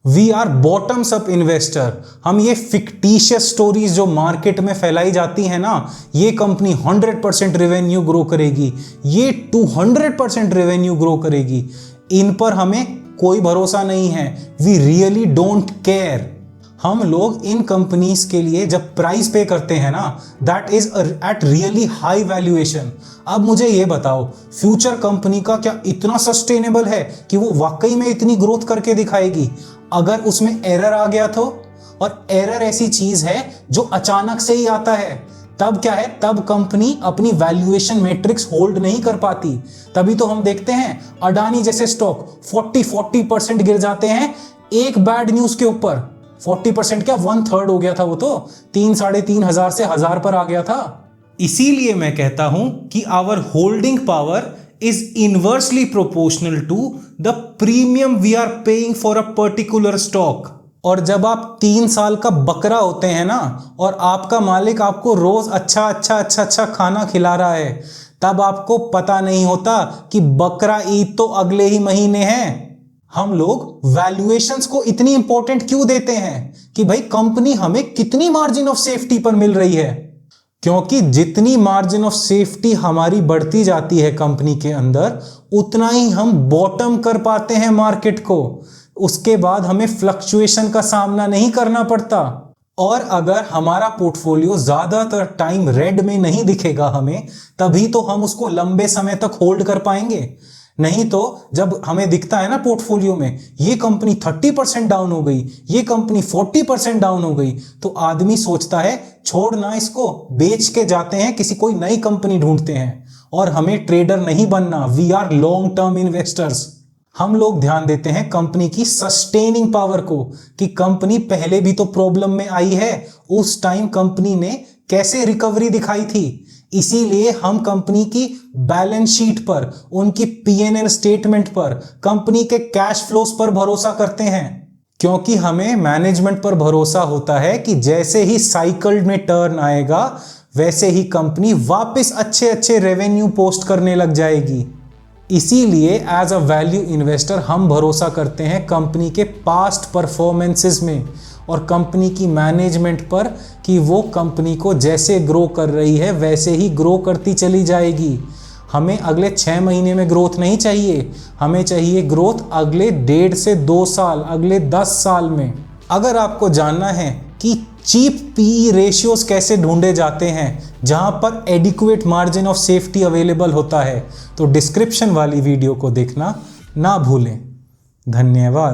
We are bottoms up investor. हम ये fictitious stories जो मार्केट में फैलाई जाती है ना, ये कंपनी 100% रेवेन्यू ग्रो करेगी, ये 200% रेवेन्यू ग्रो करेगी, इन पर हमें कोई भरोसा नहीं है। We really don't care. हम लोग इन कंपनीज के लिए जब प्राइस पे करते हैं ना, that is at really high valuation. अब मुझे ये बताओ, फ्यूचर कंपनी का क्या इतना सस्टेनेबल है कि वो वाकई में इतनी ग्रोथ करके दिखाएगी? अगर उसमें एरर आ गया तो, और एरर ऐसी चीज है जो अचानक से ही आता है, तब क्या है, तब कंपनी अपनी वैल्यूएशन मैट्रिक्स होल्ड नहीं कर पाती। तभी तो हम देखते हैं अडानी जैसे स्टॉक 40% गिर जाते हैं एक बैड न्यूज के ऊपर। 40% क्या, 1/3 हो गया था वो तो, 3-3.5 से 1000 पर आ गया था। इसीलिए मैं कहता हूं कि our holding power is inversely proportional to the premium we are paying for a particular stock। और जब आप 3 साल का बकरा होते हैं ना, और आपका मालिक आपको रोज अच्छा खाना खिला रहा है, तब आपको पता नहीं होता कि बकरा ईद तो अगले ही महीने है। हम लोग वैल्यूएशंस को इतनी इंपॉर्टेंट क्यों देते हैं कि भाई कंपनी हमें कितनी मार्जिन ऑफ सेफ्टी पर मिल रही है? क्योंकि जितनी मार्जिन ऑफ सेफ्टी हमारी बढ़ती जाती है कंपनी के अंदर, उतना ही हम बॉटम कर पाते हैं मार्केट को। उसके बाद हमें फ्लक्चुएशन का सामना नहीं करना पड़ता। और अगर हमारा पोर्टफोलियो ज्यादातर टाइम रेड में नहीं दिखेगा हमें, तभी तो हम उसको लंबे समय तक होल्ड कर पाएंगे। नहीं तो जब हमें दिखता है ना पोर्टफोलियो में, ये कंपनी 30% डाउन हो गई, ये कंपनी 40% डाउन हो गई, तो आदमी सोचता है छोड़ ना इसको, बेच के जाते हैं, किसी कोई नई कंपनी ढूंढते हैं। और हमें ट्रेडर नहीं बनना, we are long term investors. हम लोग ध्यान देते हैं कंपनी की सस्टेनिंग पावर को, कि कंपनी पहले भी तो प्रॉब्लम में आई है, उस टाइम कंपनी ने कैसे रिकवरी दिखाई थी। इसीलिए हम कंपनी की बैलेंस शीट पर, उनकी P&L स्टेटमेंट पर, कंपनी के कैश फ्लोस पर भरोसा करते हैं। क्योंकि हमें मैनेजमेंट पर भरोसा होता है कि जैसे ही साइकिल में टर्न आएगा, वैसे ही कंपनी वापस अच्छे रेवेन्यू पोस्ट करने लग जाएगी। इसीलिए एज अ वैल्यू इन्वेस्टर हम भरोसा करते हैं कंपनी के पास्ट परफॉर्मेंसेस में और कंपनी की मैनेजमेंट पर, कि वो कंपनी को जैसे ग्रो कर रही है वैसे ही ग्रो करती चली जाएगी। हमें अगले 6 महीने में ग्रोथ नहीं चाहिए, हमें चाहिए ग्रोथ अगले 1.5 से 2 साल, अगले 10 साल में। अगर आपको जानना है कि चीप PE रेशियोज कैसे ढूंढे जाते हैं जहां पर adequate margin of safety available होता है, तो डिस्क्रिप्शन वाली वीडियो को देखना ना भूलें। धन्यवाद।